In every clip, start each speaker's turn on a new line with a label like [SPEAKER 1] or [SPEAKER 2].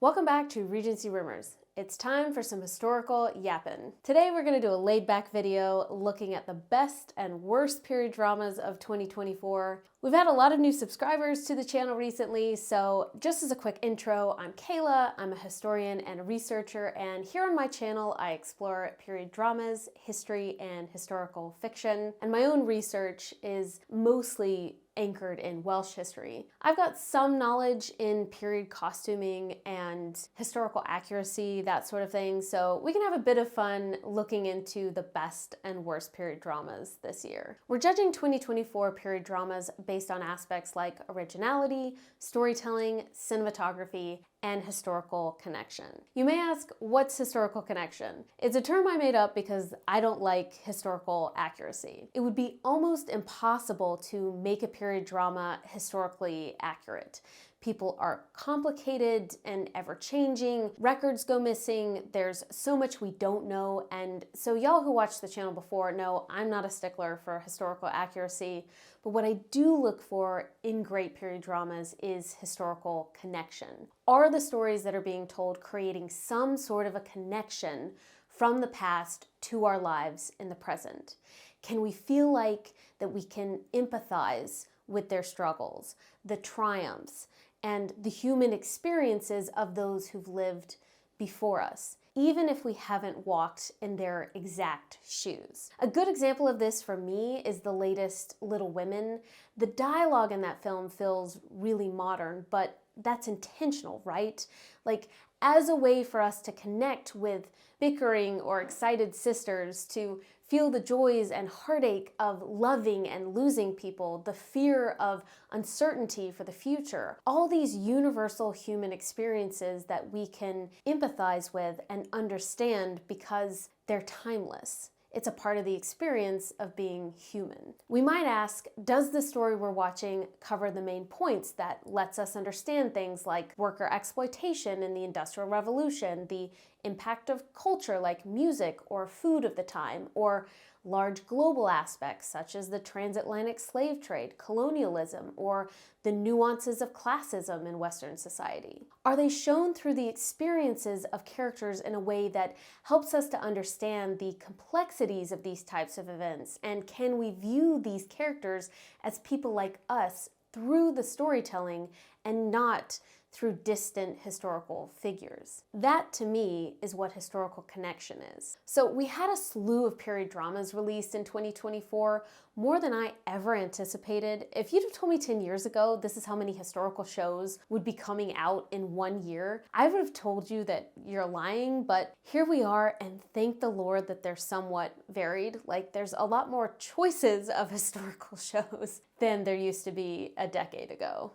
[SPEAKER 1] Welcome back to Regency Rumours. It's time for some historical yappin'. Today we're going to do a laid-back video looking at the best and worst period dramas of 2024. We've had a lot of new subscribers to the channel recently, so just as a quick intro, I'm Kayla, I'm a historian and a researcher, and here on my channel I explore period dramas, history, and historical fiction, and my own research is mostly anchored in Welsh history. I've got some knowledge in period costuming and historical accuracy, that sort of thing, so we can have a bit of fun looking into the best and worst period dramas this year. We're judging 2024 period dramas based on aspects like originality, storytelling, cinematography, and historical connection. You may ask, what's historical connection? It's a term I made up because I don't like historical accuracy. It would be almost impossible to make a period drama historically accurate. People are complicated and ever-changing, records go missing, there's so much we don't know, and so y'all who watched the channel before know I'm not a stickler for historical accuracy, but what I do look for in great period dramas is historical connection. Are the stories that are being told creating some sort of a connection from the past to our lives in the present? Can we feel like that we can empathize with their struggles, the triumphs, and the human experiences of those who've lived before us, even if we haven't walked in their exact shoes? A good example of this for me is the latest Little Women. The dialogue in that film feels really modern, but that's intentional, right? Like, as a way for us to connect with bickering or excited sisters, to feel the joys and heartache of loving and losing people, the fear of uncertainty for the future, all these universal human experiences that we can empathize with and understand because they're timeless. It's a part of the experience of being human. We might ask, does the story we're watching cover the main points that lets us understand things like worker exploitation in the Industrial Revolution, the impact of culture like music or food of the time, or large global aspects such as the transatlantic slave trade, colonialism, or the nuances of classism in Western society? Are they shown through the experiences of characters in a way that helps us to understand the complexities of these types of events? And can we view these characters as people like us through the storytelling and not through distant historical figures? That, to me, is what historical connection is. So we had a slew of period dramas released in 2024, more than I ever anticipated. If you'd have told me 10 years ago this is how many historical shows would be coming out in 1 year, I would have told you that you're lying, but here we are, and thank the Lord that they're somewhat varied. Like, there's a lot more choices of historical shows than there used to be a decade ago.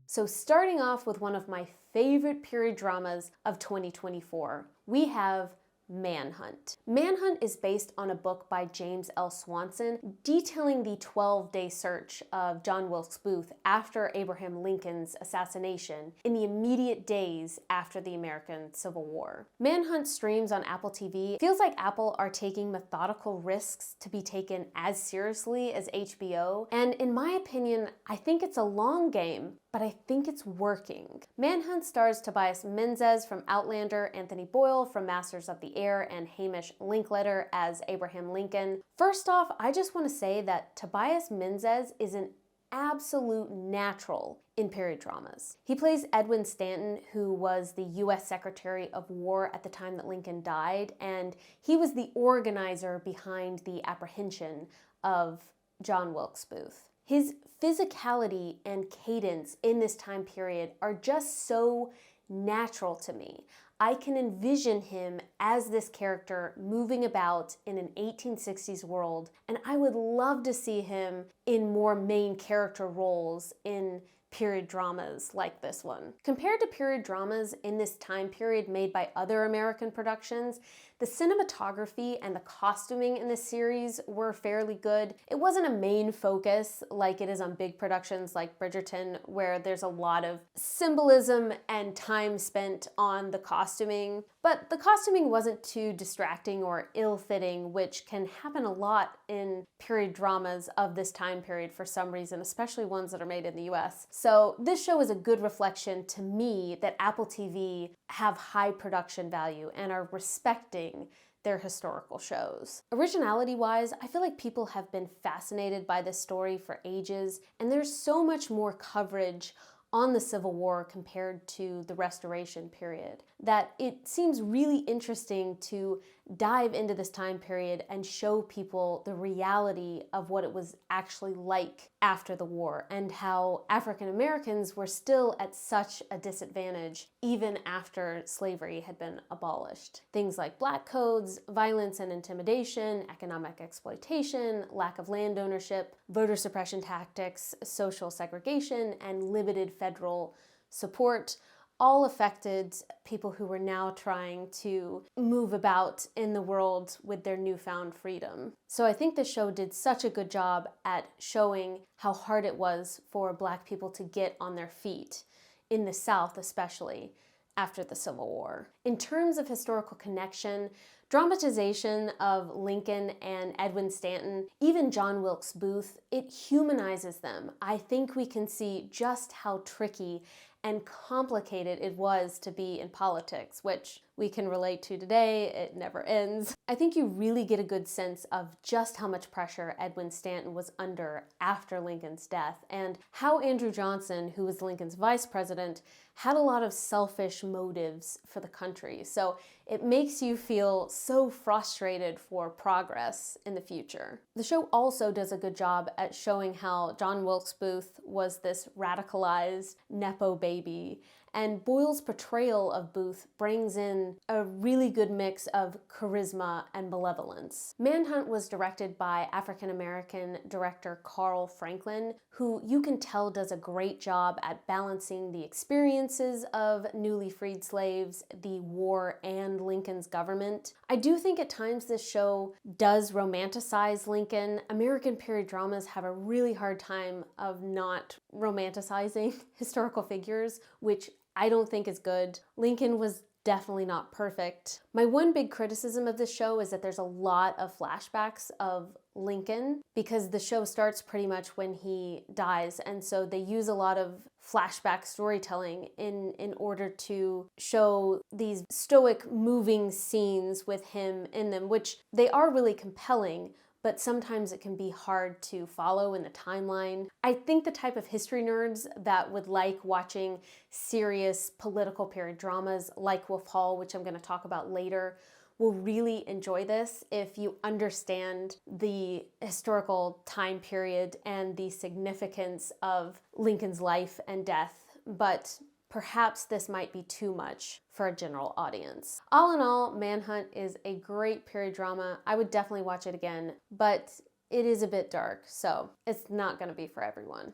[SPEAKER 1] So starting off with one of my favorite period dramas of 2024, we have Manhunt. Manhunt is based on a book by James L. Swanson detailing the 12-day search of John Wilkes Booth after Abraham Lincoln's assassination in the immediate days after the American Civil War. Manhunt streams on Apple TV. It feels like Apple are taking methodical risks to be taken as seriously as HBO, and in my opinion, I think it's a long game, but I think it's working. Manhunt stars Tobias Menzies from Outlander, Anthony Boyle from Masters of the Air, and Hamish Linklater as Abraham Lincoln. First off, I just want to say that Tobias Menzies is an absolute natural in period dramas. He plays Edwin Stanton, who was the US Secretary of War at the time that Lincoln died, and he was the organizer behind the apprehension of John Wilkes Booth. His physicality and cadence in this time period are just so natural to me. I can envision him as this character moving about in an 1860s world, and I would love to see him in more main character roles in period dramas like this one. Compared to period dramas in this time period made by other American productions, The cinematography and the costuming in this series were fairly good. It wasn't a main focus like it is on big productions like Bridgerton, where there's a lot of symbolism and time spent on the costuming, but the costuming wasn't too distracting or ill-fitting, which can happen a lot in period dramas of this time period for some reason, especially ones that are made in the US. So this show is a good reflection to me that Apple TV have high production value and are respecting their historical shows. Originality-wise, I feel like people have been fascinated by this story for ages, and there's so much more coverage on the Civil War compared to the Restoration period that it seems really interesting to dive into this time period and show people the reality of what it was actually like after the war and how African Americans were still at such a disadvantage even after slavery had been abolished. Things like black codes, violence and intimidation, economic exploitation, lack of land ownership, voter suppression tactics, social segregation, and limited federal support all affected people who were now trying to move about in the world with their newfound freedom. So I think the show did such a good job at showing how hard it was for Black people to get on their feet, in the South especially, after the Civil War. In terms of historical connection, dramatization of Lincoln and Edwin Stanton, even John Wilkes Booth, it humanizes them. I think we can see just how tricky and complicated it was to be in politics, which we can relate to today. It never ends. I think you really get a good sense of just how much pressure Edwin Stanton was under after Lincoln's death, and how Andrew Johnson, who was Lincoln's vice president, had a lot of selfish motives for the country. So it makes you feel so frustrated for progress in the future. The show also does a good job at showing how John Wilkes Booth was this radicalized Nepo baby, and Boyle's portrayal of Booth brings in a really good mix of charisma and malevolence. Manhunt was directed by African-American director Carl Franklin, who you can tell does a great job at balancing the experiences of newly freed slaves, the war, and Lincoln's government. I do think at times this show does romanticize Lincoln. American period dramas have a really hard time of not romanticizing historical figures, which I don't think is good. Lincoln was definitely not perfect. My one big criticism of this show is that there's a lot of flashbacks of Lincoln because the show starts pretty much when he dies, and so they use a lot of flashback storytelling in order to show these stoic, moving scenes with him in them, which they are really compelling, but sometimes it can be hard to follow in the timeline. I think the type of history nerds that would like watching serious political period dramas like Wolf Hall, which I'm going to talk about later, will really enjoy this if you understand the historical time period and the significance of Lincoln's life and death. But perhaps this might be too much for a general audience. All in all, Manhunt is a great period drama. I would definitely watch it again, but it is a bit dark, so it's not going to be for everyone.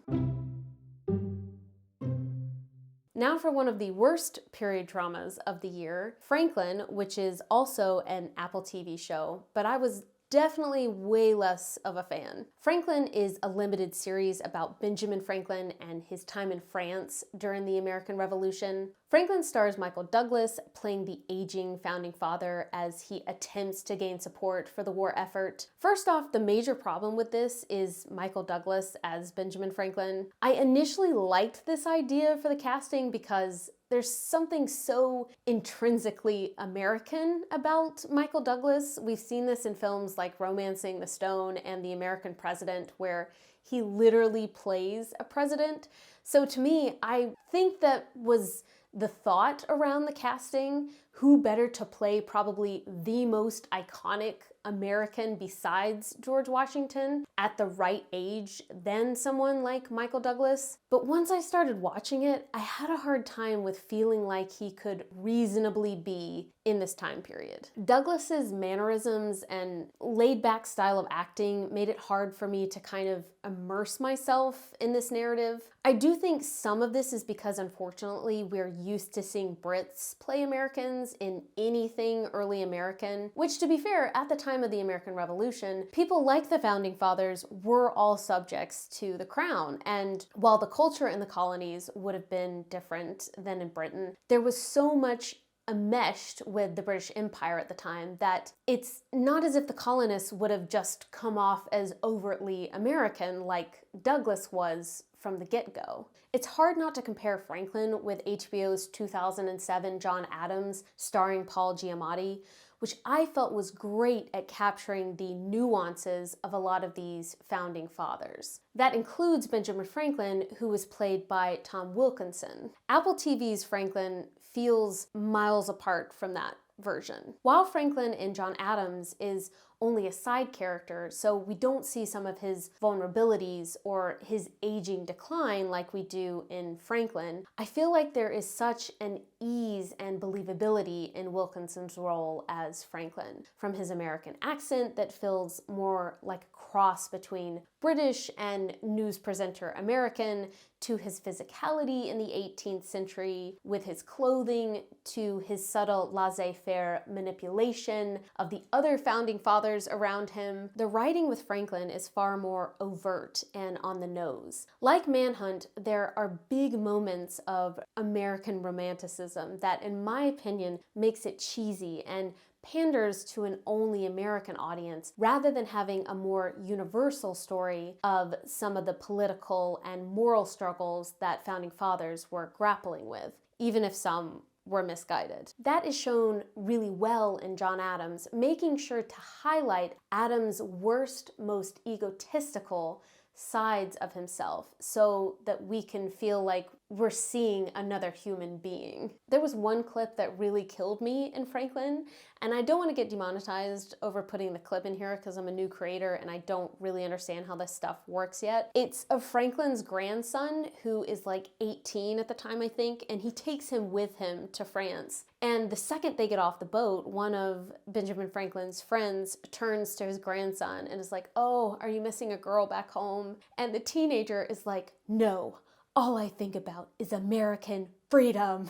[SPEAKER 1] Now for one of the worst period dramas of the year, Franklin, which is also an Apple TV show, but I was definitely way less of a fan. Franklin is a limited series about Benjamin Franklin and his time in France during the American Revolution. Franklin stars Michael Douglas playing the aging founding father as he attempts to gain support for the war effort. First off, the major problem with this is Michael Douglas as Benjamin Franklin. I initially liked this idea for the casting because there's something so intrinsically American about Michael Douglas. We've seen this in films like Romancing the Stone and The American President, where he literally plays a president. So to me, I think that was the thought around the casting. Who better to play probably the most iconic American besides George Washington at the right age than someone like Michael Douglas. But once I started watching it, I had a hard time with feeling like he could reasonably be in this time period. Douglas's mannerisms and laid-back style of acting made it hard for me to kind of immerse myself in this narrative. I do think some of this is because, unfortunately, we're used to seeing Brits play Americans in anything early American, which, to be fair, at the time of the American Revolution, people like the Founding Fathers were all subjects to the crown. And while the culture in the colonies would have been different than in Britain, there was so much enmeshed with the British Empire at the time that it's not as if the colonists would have just come off as overtly American like Douglas was from the get-go. It's hard not to compare Franklin with HBO's 2007 John Adams starring Paul Giamatti, which I felt was great at capturing the nuances of a lot of these founding fathers. That includes Benjamin Franklin, who was played by Tom Wilkinson. Apple TV's Franklin feels miles apart from that version. While Franklin in John Adams is only a side character, so we don't see some of his vulnerabilities or his aging decline like we do in Franklin, I feel like there is such an ease and believability in Wilkinson's role as Franklin, from his American accent that feels more like a cross between British and news presenter American, to his physicality in the 18th century with his clothing, to his subtle laissez-faire manipulation of the other founding fathers around him. The writing with Franklin is far more overt and on the nose. Like Manhunt, there are big moments of American romanticism that, in my opinion, makes it cheesy and panders to an only American audience rather than having a more universal story of some of the political and moral struggles that founding fathers were grappling with, even if some were misguided. That is shown really well in John Adams, making sure to highlight Adams' worst, most egotistical sides of himself so that we can feel like we're seeing another human being. There was one clip that really killed me in Franklin, and I don't want to get demonetized over putting the clip in here because I'm a new creator and I don't really understand how this stuff works yet. It's of Franklin's grandson, who is like 18 at the time, I think, and he takes him with him to France. And the second they get off the boat, one of Benjamin Franklin's friends turns to his grandson and is like, "Oh, are you missing a girl back home?" And the teenager is like, "No, all I think about is American freedom."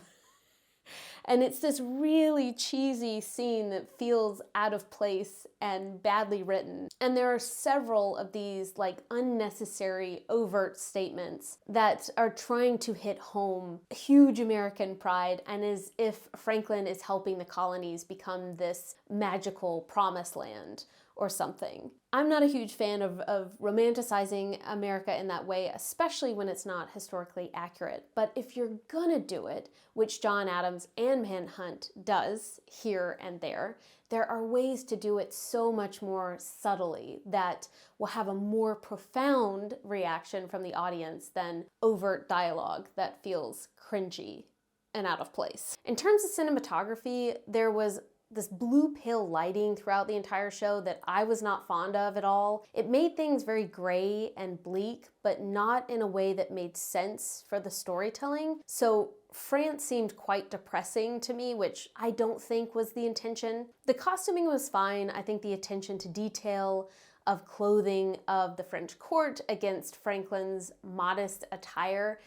[SPEAKER 1] And it's this really cheesy scene that feels out of place and badly written. And there are several of these like unnecessary overt statements that are trying to hit home huge American pride, and as if Franklin is helping the colonies become this magical promised land or something. I'm not a huge fan of romanticizing America in that way, especially when it's not historically accurate. But if you're gonna do it, which John Adams and Manhunt does here and there are ways to do it so much more subtly that will have a more profound reaction from the audience than overt dialogue that feels cringy and out of place. In terms of cinematography, there was this blue pale lighting throughout the entire show that I was not fond of at all. It made things very gray and bleak, but not in a way that made sense for the storytelling. So France seemed quite depressing to me, which I don't think was the intention. The costuming was fine. I think the attention to detail of clothing of the French court against Franklin's modest attire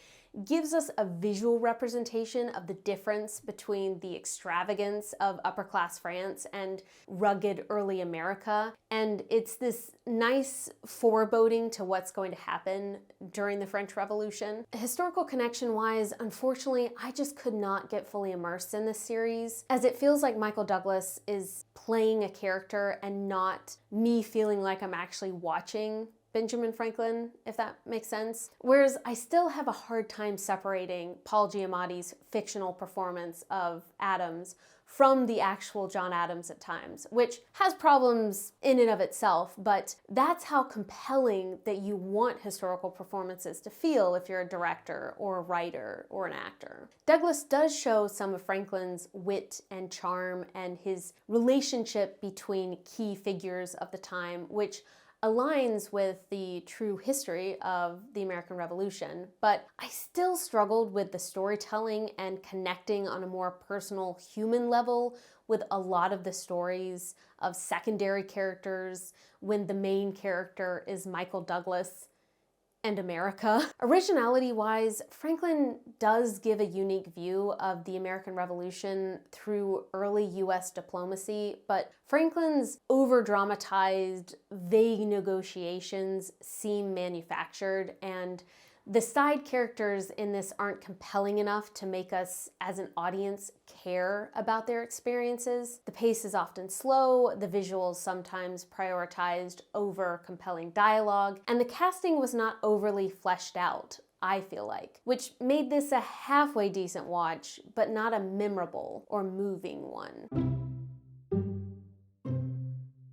[SPEAKER 1] gives us a visual representation of the difference between the extravagance of upper-class France and rugged early America. And it's this nice foreboding to what's going to happen during the French Revolution. Historical connection-wise, unfortunately, I just could not get fully immersed in this series, as it feels like Michael Douglas is playing a character and not me feeling like I'm actually watching Benjamin Franklin, if that makes sense. Whereas I still have a hard time separating Paul Giamatti's fictional performance of Adams from the actual John Adams at times, which has problems in and of itself, but that's how compelling that you want historical performances to feel if you're a director or a writer or an actor. Douglas does show some of Franklin's wit and charm and his relationship between key figures of the time, which aligns with the true history of the American Revolution, but I still struggled with the storytelling and connecting on a more personal human level with a lot of the stories of secondary characters when the main character is Michael Douglas and America. Originality-wise, Franklin does give a unique view of the American Revolution through early US diplomacy, but Franklin's over-dramatized, vague negotiations seem manufactured, and the side characters in this aren't compelling enough to make us, as an audience, care about their experiences. The pace is often slow, the visuals sometimes prioritized over compelling dialogue, and the casting was not overly fleshed out, I feel like, which made this a halfway decent watch, but not a memorable or moving one.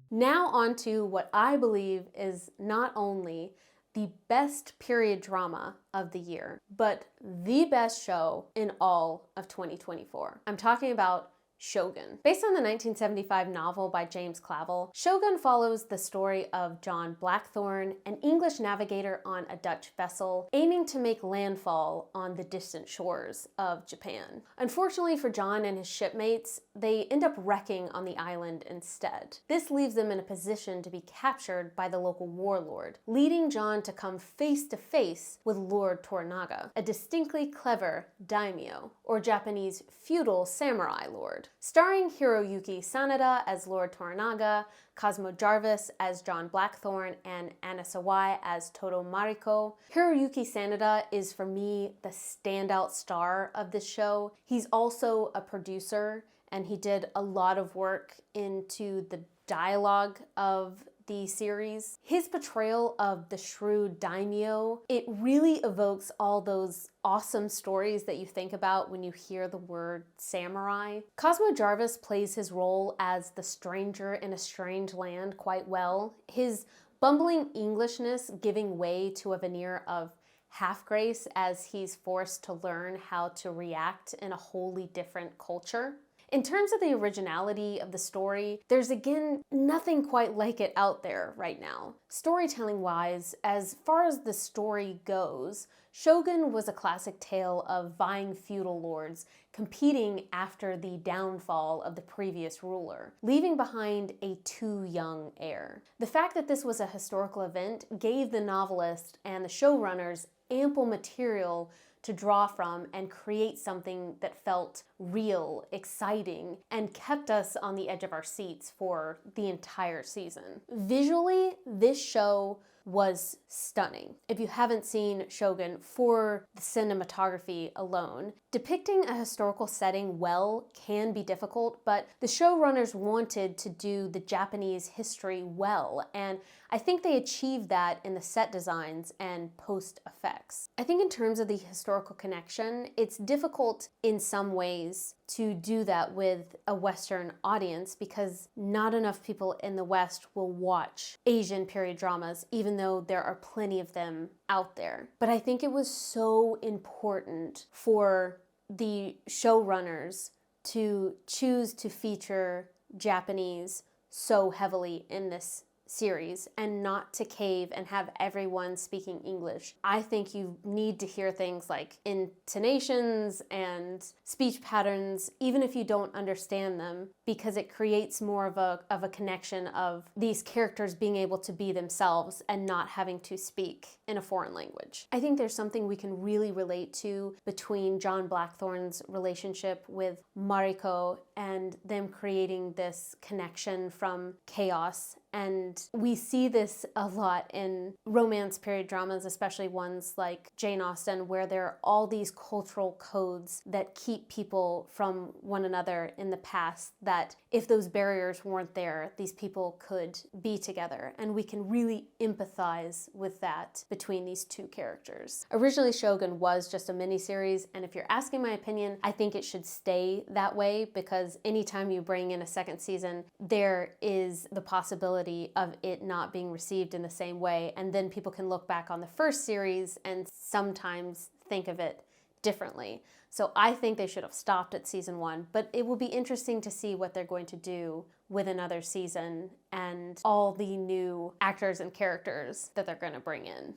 [SPEAKER 1] Now on to what I believe is not only the best period drama of the year, but the best show in all of 2024. I'm talking about Shogun. Based on the 1975 novel by James Clavell, Shogun follows the story of John Blackthorne, an English navigator on a Dutch vessel, aiming to make landfall on the distant shores of Japan. Unfortunately for John and his shipmates, they end up wrecking on the island instead. This leaves them in a position to be captured by the local warlord, leading John to come face to face with Lord Toranaga, a distinctly clever daimyo, or Japanese feudal samurai lord. Starring Hiroyuki Sanada as Lord Toranaga, Cosmo Jarvis as John Blackthorne, and Anna Sawai as Todo Mariko. Hiroyuki Sanada is, for me, the standout star of this show. He's also a producer, and he did a lot of work into the dialogue of the series. His portrayal of the shrewd daimyo, it really evokes all those awesome stories that you think about when you hear the word samurai. Cosmo Jarvis plays his role as the stranger in a strange land quite well, his bumbling Englishness giving way to a veneer of half-grace as he's forced to learn how to react in a wholly different culture. In terms of the originality of the story, there's again nothing quite like it out there right now. Storytelling-wise, as far as the story goes, Shogun was a classic tale of vying feudal lords competing after the downfall of the previous ruler, leaving behind a too young heir. The fact that this was a historical event gave the novelist and the showrunners ample material to draw from and create something that felt real, exciting, and kept us on the edge of our seats for the entire season. Visually, this show was stunning. If you haven't seen Shogun, for the cinematography alone, depicting a historical setting well can be difficult, but the showrunners wanted to do the Japanese history well, and I think they achieved that in the set designs and post effects. I think in terms of the historical connection, it's difficult in some ways to do that with a Western audience because not enough people in the West will watch Asian period dramas, even though there are plenty of them out there. But I think it was so important for the showrunners to choose to feature Japanese so heavily in this series and not to cave and have everyone speaking English. I think you need to hear things like intonations and speech patterns, even if you don't understand them, because it creates more of a connection of these characters being able to be themselves and not having to speak in a foreign language. I think there's something we can really relate to between John Blackthorne's relationship with Mariko and them creating this connection from chaos And we see this a lot in romance period dramas, especially ones like Jane Austen, where there are all these cultural codes that keep people from one another in the past, that if those barriers weren't there, these people could be together. And we can really empathize with that between these two characters. Originally, Shogun was just a miniseries, and if you're asking my opinion, I think it should stay that way, because anytime you bring in a second season, there is the possibility of it not being received in the same way, and then people can look back on the first series and sometimes think of it differently. So I think they should have stopped at season 1, but it will be interesting to see what they're going to do with another season and all the new actors and characters that they're going to bring in.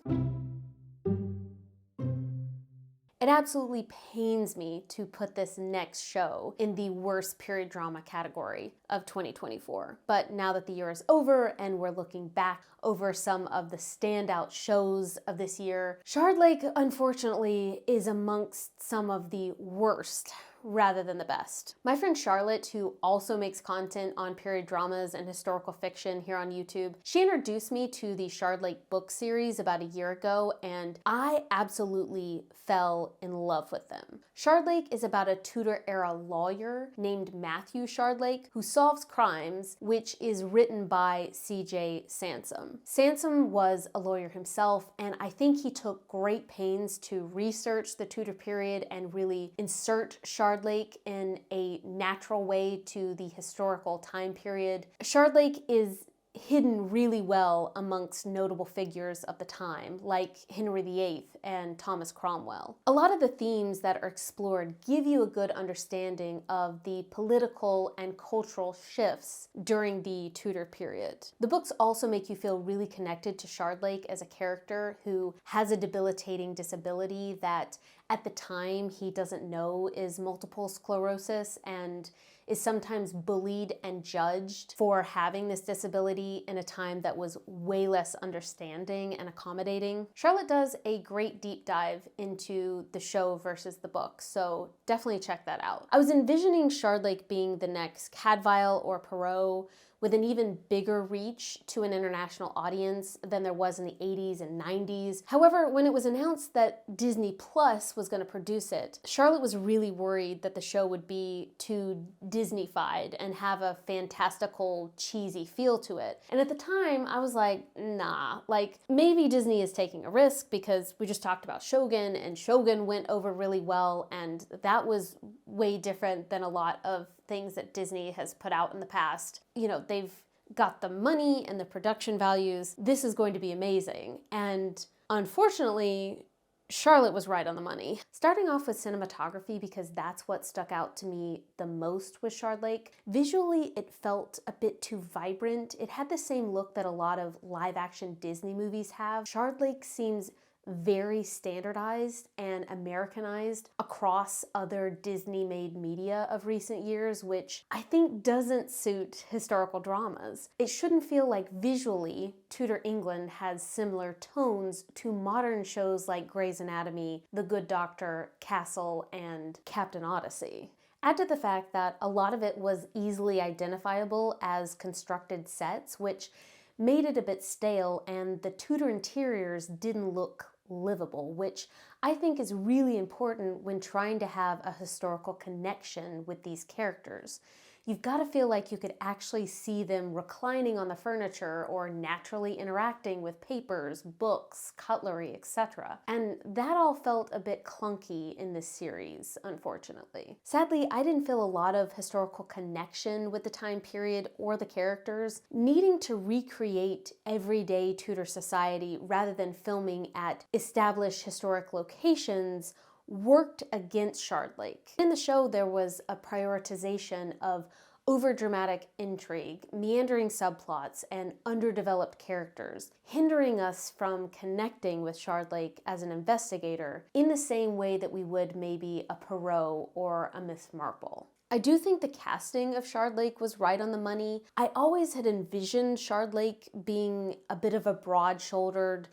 [SPEAKER 1] It absolutely pains me to put this next show in the worst period drama category of 2024. But now that the year is over and we're looking back over some of the standout shows of this year, Shardlake, unfortunately, is amongst some of the worst rather than the best. My friend Charlotte, who also makes content on period dramas and historical fiction here on YouTube, she introduced me to the Shardlake book series about a year ago, and I absolutely fell in love with them. Shardlake is about a Tudor-era lawyer named Matthew Shardlake who solves crimes, which is written by C.J. Sansom. Sansom was a lawyer himself, and I think he took great pains to research the Tudor period and really insert Shardlake in a natural way to the historical time period. Shardlake is hidden really well amongst notable figures of the time, like Henry VIII and Thomas Cromwell. A lot of the themes that are explored give you a good understanding of the political and cultural shifts during the Tudor period. The books also make you feel really connected to Shardlake as a character who has a debilitating disability that at the time he doesn't know is multiple sclerosis, and is sometimes bullied and judged for having this disability in a time that was way less understanding and accommodating. Charlotte does a great deep dive into the show versus the book, so definitely check that out. I was envisioning Shardlake being the next Cadfael or Perrault, with an even bigger reach to an international audience than there was in the 80s and 90s. However, when it was announced that Disney Plus was going to produce it, Charlotte was really worried that the show would be too Disney-fied and have a fantastical, cheesy feel to it. And at the time, I was like, nah, like maybe Disney is taking a risk, because we just talked about Shogun, and Shogun went over really well, and that was way different than a lot of things that Disney has put out in the past. You know, they've got the money and the production values. This is going to be amazing. And unfortunately, Charlotte was right on the money. Starting off with cinematography, because that's what stuck out to me the most with Shardlake. Visually, it felt a bit too vibrant. It had the same look that a lot of live-action Disney movies have. Shardlake seems very standardized and Americanized across other Disney-made media of recent years, which I think doesn't suit historical dramas. It shouldn't feel like visually Tudor England has similar tones to modern shows like Grey's Anatomy, The Good Doctor, Castle, and Captain Odyssey. Add to the fact that a lot of it was easily identifiable as constructed sets, which made it a bit stale, and the Tudor interiors didn't look livable, which I think is really important when trying to have a historical connection with these characters. You've got to feel like you could actually see them reclining on the furniture or naturally interacting with papers, books, cutlery, etc. And that all felt a bit clunky in this series, unfortunately. Sadly, I didn't feel a lot of historical connection with the time period or the characters. Needing to recreate everyday Tudor society rather than filming at established historic locations worked against Shardlake. In the show, there was a prioritization of overdramatic intrigue, meandering subplots, and underdeveloped characters, hindering us from connecting with Shardlake as an investigator in the same way that we would maybe a Perrault or a Miss Marple. I do think the casting of Shardlake was right on the money. I always had envisioned Shardlake being a bit of a broad-shouldered,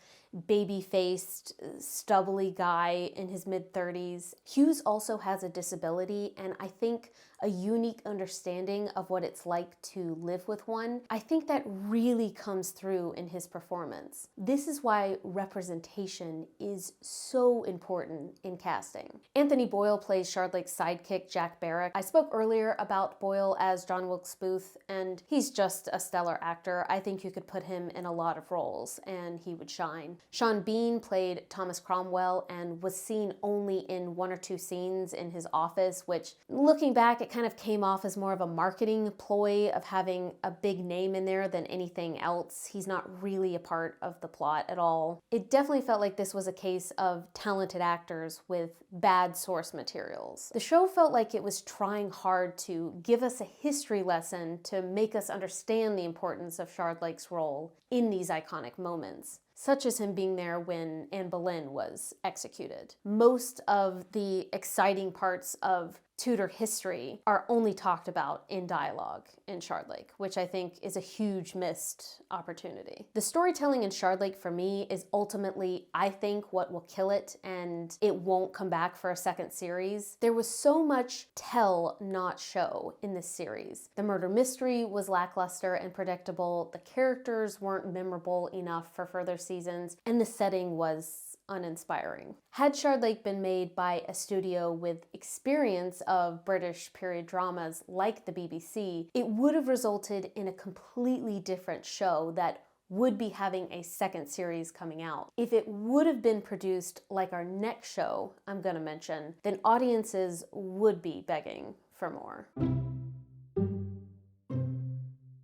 [SPEAKER 1] baby-faced, stubbly guy in his mid-30s. Hughes also has a disability, and I think a unique understanding of what it's like to live with one. I think that really comes through in his performance. This is why representation is so important in casting. Anthony Boyle plays Shardlake's sidekick, Jack Barrack. I spoke earlier about Boyle as John Wilkes Booth, and he's just a stellar actor. I think you could put him in a lot of roles, and he would shine. Sean Bean played Thomas Cromwell and was seen only in 1 or 2 scenes in his office, which, looking back, it kind of came off as more of a marketing ploy of having a big name in there than anything else. He's not really a part of the plot at all. It definitely felt like this was a case of talented actors with bad source materials. The show felt like it was trying hard to give us a history lesson to make us understand the importance of Shardlake's role in these iconic moments, such as him being there when Anne Boleyn was executed. Most of the exciting parts of Tudor history are only talked about in dialogue in Shardlake, which I think is a huge missed opportunity. The storytelling in Shardlake for me is ultimately, I think, what will kill it, and it won't come back for a second series. There was so much tell, not show in this series. The murder mystery was lackluster and predictable, the characters weren't memorable enough for further seasons, and the setting was uninspiring. Had Shardlake been made by a studio with experience of British period dramas like the BBC, it would have resulted in a completely different show that would be having a second series coming out. If it would have been produced like our next show I'm gonna mention, then audiences would be begging for more.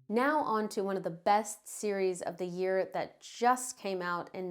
[SPEAKER 1] Now on to one of the best series of the year that just came out in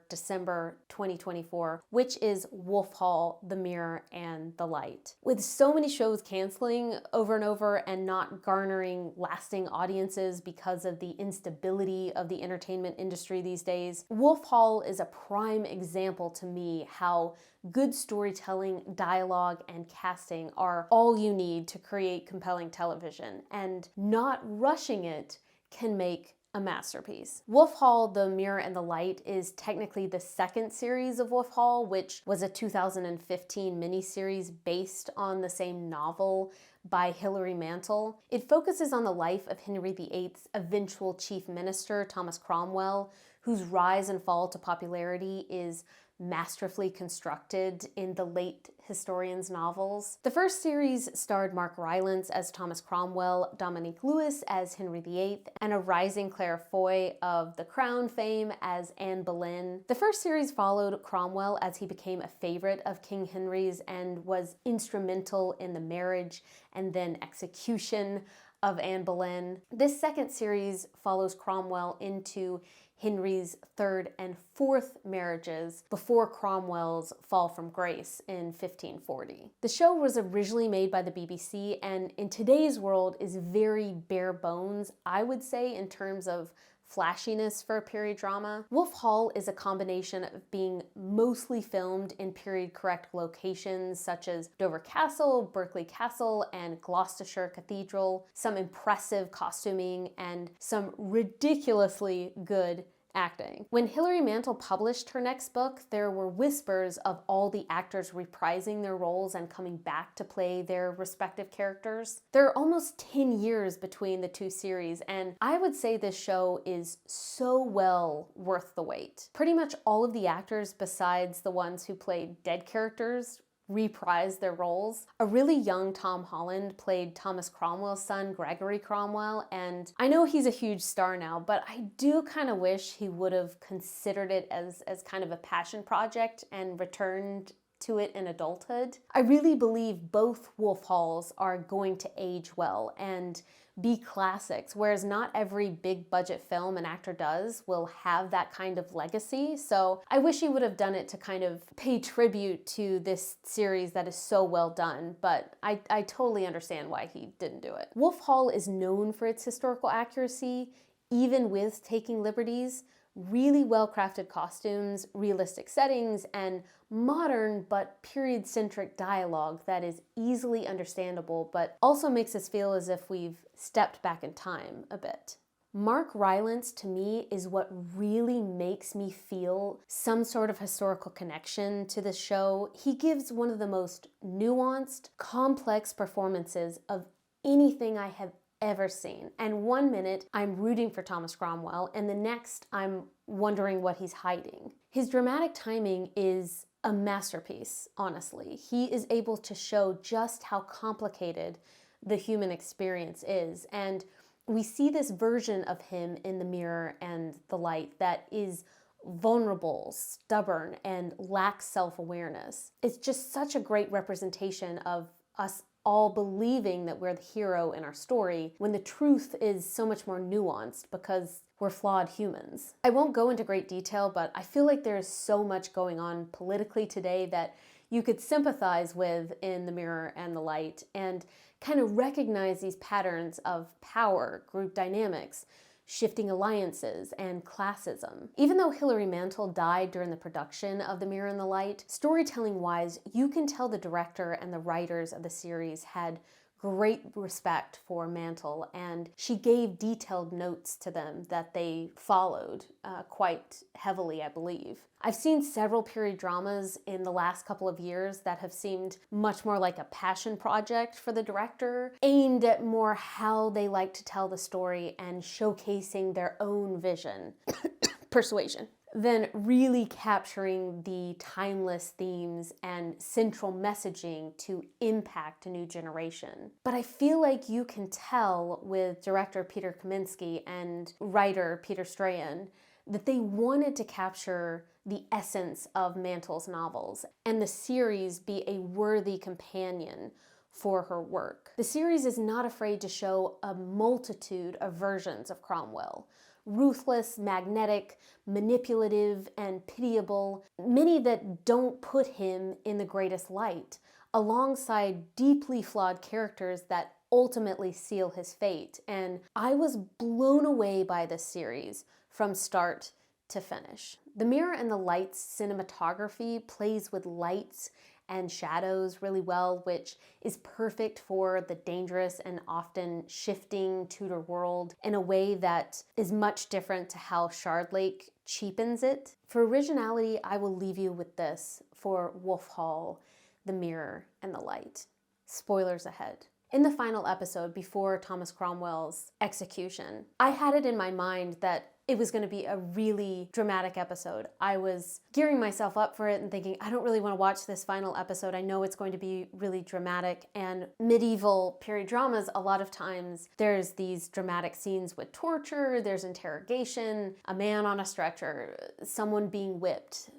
[SPEAKER 1] December 2024, which is Wolf Hall, The Mirror, and The Light. With so many shows canceling over and over and not garnering lasting audiences because of the instability of the entertainment industry these days, Wolf Hall is a prime example to me how good storytelling, dialogue, and casting are all you need to create compelling television, and not rushing it can make a masterpiece. Wolf Hall, The Mirror, and the Light is technically the second series of Wolf Hall, which was a 2015 miniseries based on the same novel by Hilary Mantel. It focuses on the life of Henry VIII's eventual chief minister, Thomas Cromwell, whose rise and fall to popularity is masterfully constructed in the late historians' novels. The first series starred Mark Rylance as Thomas Cromwell, Dominique Lewis as Henry VIII, and a rising Claire Foy of The Crown fame as Anne Boleyn. The first series followed Cromwell as he became a favorite of King Henry's and was instrumental in the marriage and then execution of Anne Boleyn. This second series follows Cromwell into Henry's third and fourth marriages before Cromwell's fall from grace in 1540. The show was originally made by the BBC and in today's world is very bare bones, I would say, in terms of flashiness for a period drama. Wolf Hall is a combination of being mostly filmed in period correct locations such as Dover Castle, Berkeley Castle, and Gloucestershire Cathedral, some impressive costuming, and some ridiculously good acting. When Hilary Mantel published her next book, there were whispers of all the actors reprising their roles and coming back to play their respective characters. There are almost 10 years between the two series, and I would say this show is so well worth the wait. Pretty much all of the actors besides the ones who played dead characters reprised their roles. A really young Tom Holland played Thomas Cromwell's son, Gregory Cromwell, and I know he's a huge star now, but I do kind of wish he would have considered it as kind of a passion project and returned to it in adulthood. I really believe both Wolf Halls are going to age well and be classics, whereas not every big budget film an actor does will have that kind of legacy. So I wish he would have done it to kind of pay tribute to this series that is so well done, but I totally understand why he didn't do it. Wolf Hall is known for its historical accuracy, even with taking liberties. Really well-crafted costumes, realistic settings, and modern but period-centric dialogue that is easily understandable but also makes us feel as if we've stepped back in time a bit. Mark Rylance, to me, is what really makes me feel some sort of historical connection to the show. He gives one of the most nuanced, complex performances of anything I have ever seen. And one minute I'm rooting for Thomas Cromwell, and the next I'm wondering what he's hiding. His dramatic timing is a masterpiece, honestly. He is able to show just how complicated the human experience is. And we see this version of him in The Mirror and the Light that is vulnerable, stubborn, and lacks self-awareness. It's just such a great representation of us all believing that we're the hero in our story when the truth is so much more nuanced because we're flawed humans. I won't go into great detail, but I feel like there's so much going on politically today that you could sympathize with in The Mirror and the Light and kind of recognize these patterns of power, group dynamics, shifting alliances, and classism. Even though Hilary Mantel died during the production of The Mirror and the Light, storytelling-wise, you can tell the director and the writers of the series had great respect for Mantel, and she gave detailed notes to them that they followed quite heavily, I believe. I've seen several period dramas in the last couple of years that have seemed much more like a passion project for the director, aimed at more how they like to tell the story and showcasing their own vision. Persuasion. Then really capturing the timeless themes and central messaging to impact a new generation. But I feel like you can tell with director Peter Kaminsky and writer Peter Strahan that they wanted to capture the essence of Mantel's novels and the series be a worthy companion for her work. The series is not afraid to show a multitude of versions of Cromwell. Ruthless, magnetic, manipulative, and pitiable, many that don't put him in the greatest light, alongside deeply flawed characters that ultimately seal his fate. And I was blown away by this series from start to finish. The Mirror and the Light's cinematography plays with lights and shadows really well, which is perfect for the dangerous and often shifting Tudor world in a way that is much different to how Shardlake cheapens it. For originality, I will leave you with this for Wolf Hall, The Mirror and the Light. Spoilers ahead. In the final episode before Thomas Cromwell's execution, I had it in my mind that it was going to be a really dramatic episode. I was gearing myself up for it and thinking, I don't really want to watch this final episode. I know it's going to be really dramatic. And medieval period dramas, a lot of times there's these dramatic scenes with torture, there's interrogation, a man on a stretcher, someone being whipped,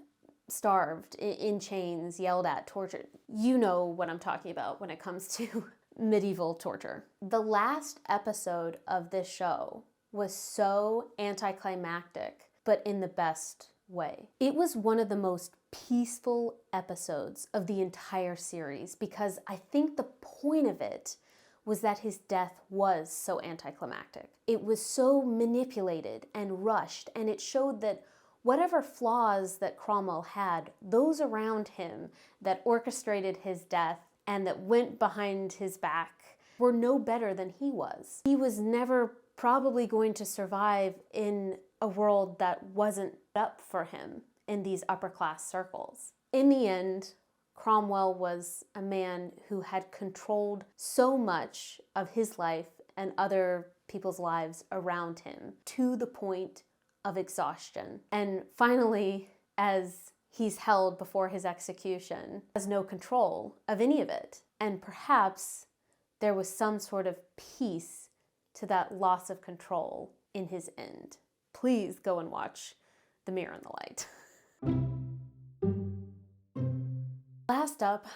[SPEAKER 1] starved, in chains, yelled at, tortured. You know what I'm talking about when it comes to medieval torture. The last episode of this show was so anticlimactic, but in the best way. It was one of the most peaceful episodes of the entire series because I think the point of it was that his death was so anticlimactic. It was so manipulated and rushed, and it showed that whatever flaws that Cromwell had, those around him that orchestrated his death and that went behind his back were no better than he was. He was never probably going to survive in a world that wasn't up for him in these upper class circles. In the end, Cromwell was a man who had controlled so much of his life and other people's lives around him to the point of exhaustion. And finally, as he's held before his execution, has no control of any of it. And perhaps there was some sort of peace to that loss of control in his end. Please go and watch The Mirror and the Light. Last up,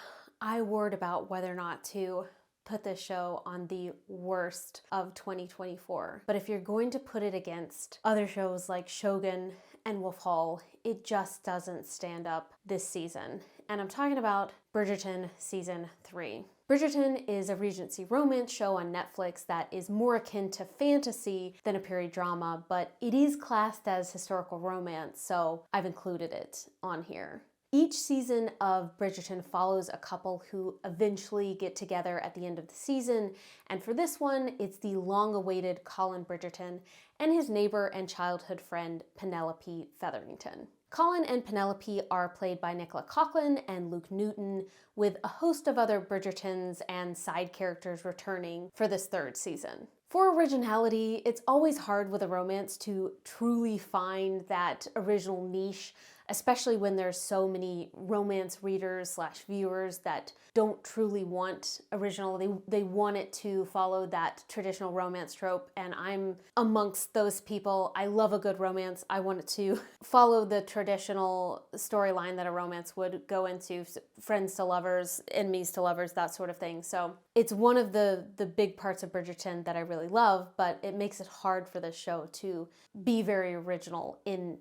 [SPEAKER 1] I worried about whether or not to put this show on the worst of 2024. But if you're going to put it against other shows like Shogun and Wolf Hall, it just doesn't stand up this season. And I'm talking about Bridgerton Season 3. Bridgerton is a Regency romance show on Netflix that is more akin to fantasy than a period drama, but it is classed as historical romance, so I've included it on here. Each season of Bridgerton follows a couple who eventually get together at the end of the season, and for this one, it's the long-awaited Colin Bridgerton and his neighbor and childhood friend Penelope Featherington. Colin and Penelope are played by Nicola Coughlan and Luke Newton, with a host of other Bridgertons and side characters returning for this third season. For originality, it's always hard with a romance to truly find that original niche, especially when there's so many romance readers / viewers that don't truly want original. They want it to follow that traditional romance trope, and I'm amongst those people. I love a good romance. I want it to follow the traditional storyline that a romance would go into, friends to lovers, enemies to lovers, that sort of thing. So it's one of the big parts of Bridgerton that I really love, but it makes it hard for this show to be very original in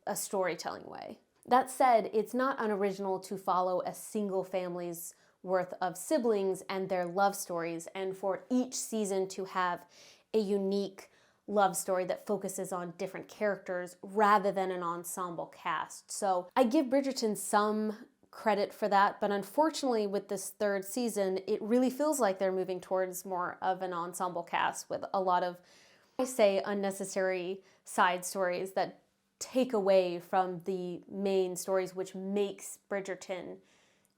[SPEAKER 1] a storytelling way. That said, it's not unoriginal to follow a single family's worth of siblings and their love stories, and for each season to have a unique love story that focuses on different characters rather than an ensemble cast. So I give Bridgerton some credit for that, but unfortunately with this third season, it really feels like they're moving towards more of an ensemble cast with a lot of, I say, unnecessary side stories that take away from the main stories, which makes Bridgerton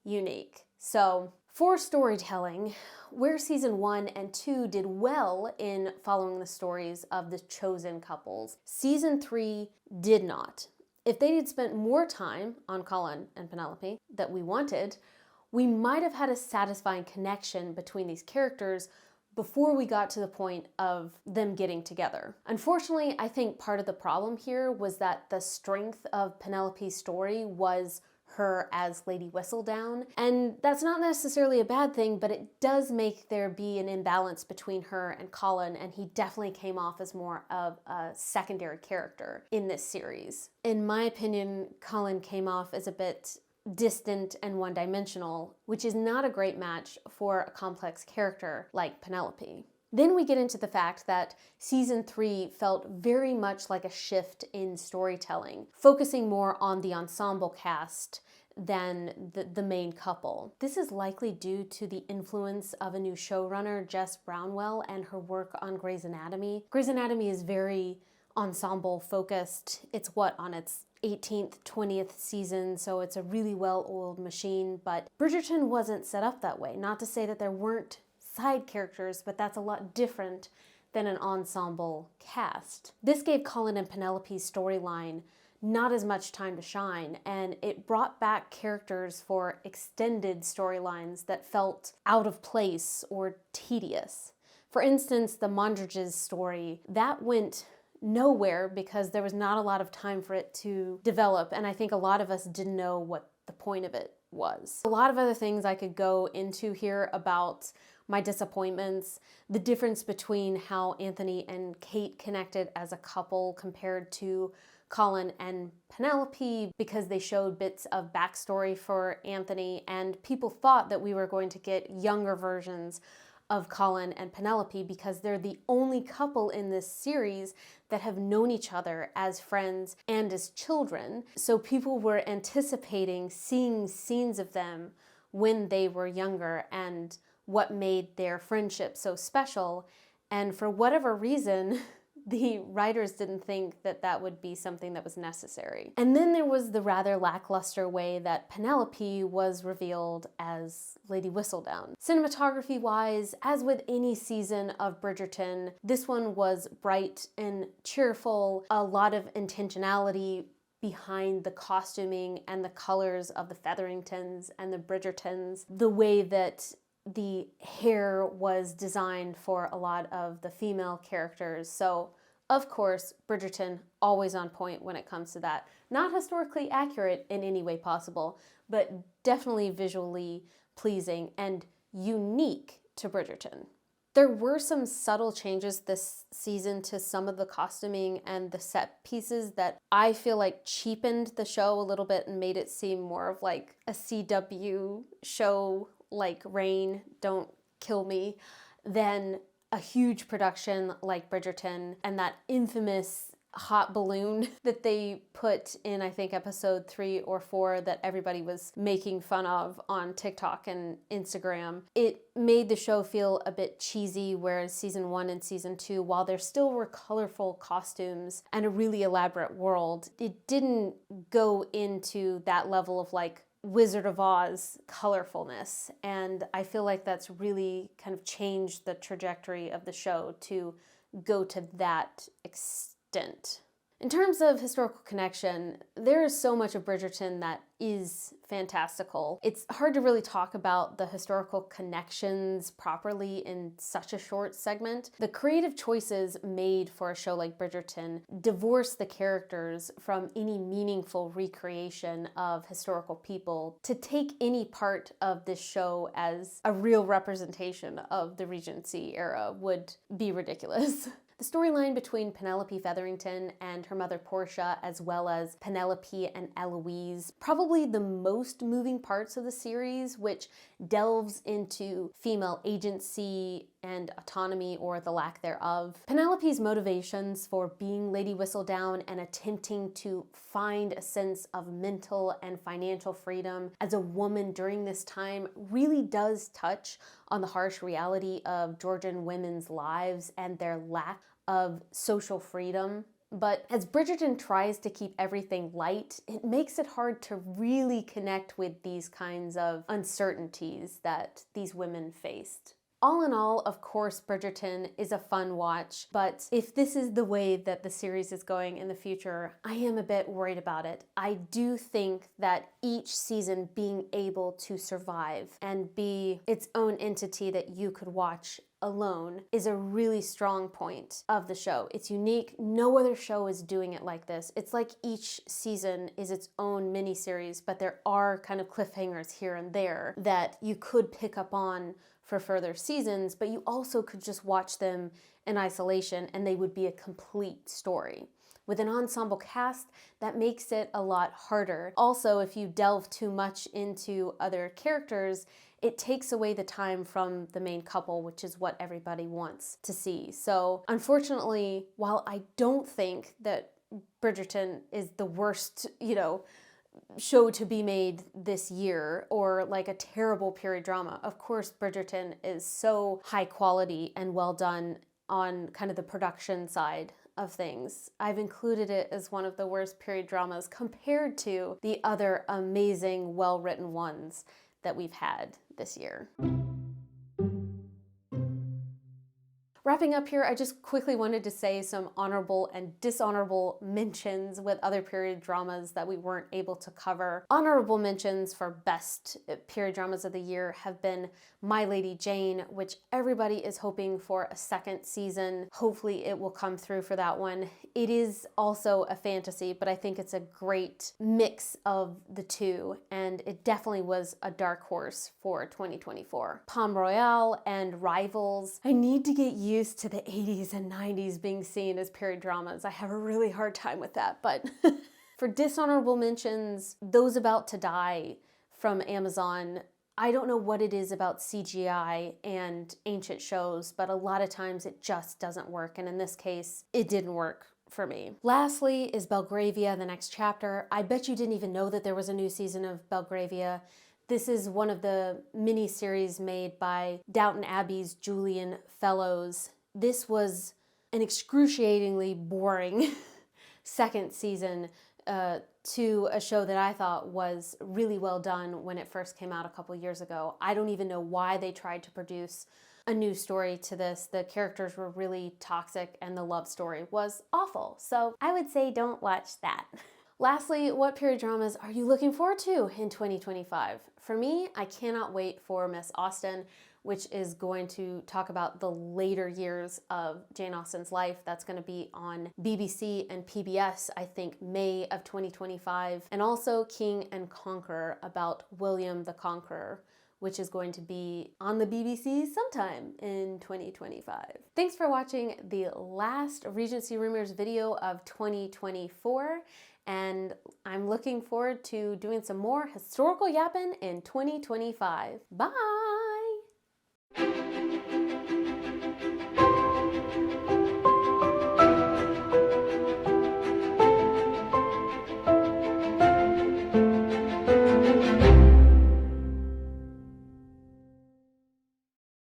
[SPEAKER 1] unique. So for storytelling, where season 1 and 2 did well in following the stories of the chosen couples, season 3 did not. If they had spent more time on Colin and Penelope that we wanted, we might have had a satisfying connection between these characters before we got to the point of them getting together. Unfortunately, I think part of the problem here was that the strength of Penelope's story was her as Lady Whistledown, and that's not necessarily a bad thing, but it does make there be an imbalance between her and Colin, and he definitely came off as more of a secondary character in this series. In my opinion, Colin came off as a bit distant and one-dimensional, which is not a great match for a complex character like Penelope. Then we get into the fact that season 3 felt very much like a shift in storytelling, focusing more on the ensemble cast than the main couple. This is likely due to the influence of a new showrunner, Jess Brownwell, and her work on Grey's Anatomy. Grey's Anatomy is very ensemble focused. It's on its 18th, 20th season, so it's a really well-oiled machine, but Bridgerton wasn't set up that way. Not to say that there weren't side characters, but that's a lot different than an ensemble cast. This gave Colin and Penelope's storyline not as much time to shine, and it brought back characters for extended storylines that felt out of place or tedious. For instance, the Mondridge's story, that went nowhere because there was not a lot of time for it to develop, and I think a lot of us didn't know what the point of it was. A lot of other things I could go into here about my disappointments, the difference between how Anthony and Kate connected as a couple compared to Colin and Penelope, because they showed bits of backstory for Anthony, and people thought that we were going to get younger versions of Colin and Penelope because they're the only couple in this series that have known each other as friends and as children. So people were anticipating seeing scenes of them when they were younger and what made their friendship so special. And for whatever reason, the writers didn't think that that would be something that was necessary. And then there was the rather lackluster way that Penelope was revealed as Lady Whistledown. Cinematography-wise, as with any season of Bridgerton, this one was bright and cheerful, a lot of intentionality behind the costuming and the colors of the Featheringtons and the Bridgertons, the way that the hair was designed for a lot of the female characters. So, of course, Bridgerton always on point when it comes to that. Not historically accurate in any way possible, but definitely visually pleasing and unique to Bridgerton. There were some subtle changes this season to some of the costuming and the set pieces that I feel like cheapened the show a little bit and made it seem more of like a CW show like Rain, Don't Kill Me, than a huge production like Bridgerton and that infamous hot balloon that they put in, I think, episode 3 or 4 that everybody was making fun of on TikTok and Instagram. It made the show feel a bit cheesy, whereas season 1 and season 2, while there still were colorful costumes and a really elaborate world, it didn't go into that level of like Wizard of Oz colorfulness. And I feel like that's really kind of changed the trajectory of the show to go to that extent. In terms of historical connection, there is so much of Bridgerton that is fantastical. It's hard to really talk about the historical connections properly in such a short segment. The creative choices made for a show like Bridgerton divorce the characters from any meaningful recreation of historical people. To take any part of this show as a real representation of the Regency era would be ridiculous. The storyline between Penelope Featherington and her mother Portia, as well as Penelope and Eloise, probably the most moving parts of the series, which delves into female agency and autonomy, or the lack thereof. Penelope's motivations for being Lady Whistledown and attempting to find a sense of mental and financial freedom as a woman during this time really does touch on the harsh reality of Georgian women's lives and their lack of social freedom. But as Bridgerton tries to keep everything light, it makes it hard to really connect with these kinds of uncertainties that these women faced. All in all, of course, Bridgerton is a fun watch, but if this is the way that the series is going in the future, I am a bit worried about it. I do think that each season being able to survive and be its own entity that you could watch alone is a really strong point of the show. It's unique. No other show is doing it like this. It's like each season is its own miniseries, but there are kind of cliffhangers here and there that you could pick up on for further seasons, but you also could just watch them in isolation and they would be a complete story. With an ensemble cast, that makes it a lot harder. Also, if you delve too much into other characters, it takes away the time from the main couple, which is what everybody wants to see. So unfortunately, while I don't think that Bridgerton is the worst, show to be made this year or like a terrible period drama, of course Bridgerton is so high quality and well done on kind of the production side of things. I've included it as one of the worst period dramas compared to the other amazing, well-written ones that we've had this year. Wrapping up here, I just quickly wanted to say some honorable and dishonorable mentions with other period dramas that we weren't able to cover. Honorable mentions for best period dramas of the year have been My Lady Jane, which everybody is hoping for a second season. Hopefully it will come through for that one. It is also a fantasy, but I think it's a great mix of the two, and it definitely was a dark horse for 2024. Palm Royale and Rivals. I need to get used to the 80s and 90s being seen as period dramas. I have a really hard time with that, but for dishonorable mentions, Those About to Die from Amazon. I don't know what it is about CGI and ancient shows, but a lot of times it just doesn't work, and in this case, it didn't work for me. Lastly is Belgravia, the next chapter. I bet you didn't even know that there was a new season of Belgravia. This is one of the mini-series made by Downton Abbey's Julian Fellows. This was an excruciatingly boring second season to a show that I thought was really well done when it first came out a couple years ago. I don't even know why they tried to produce a new story to this. The characters were really toxic and the love story was awful. So I would say don't watch that. Lastly, what period dramas are you looking forward to in 2025? For me, I cannot wait for Miss Austen, which is going to talk about the later years of Jane Austen's life. That's going to be on BBC and PBS, I think, May of 2025. And also King and Conqueror, about William the Conqueror, which is going to be on the BBC sometime in 2025. Thanks for watching the last Regency Rumours video of 2024. And I'm looking forward to doing some more historical yapping in 2025. Bye!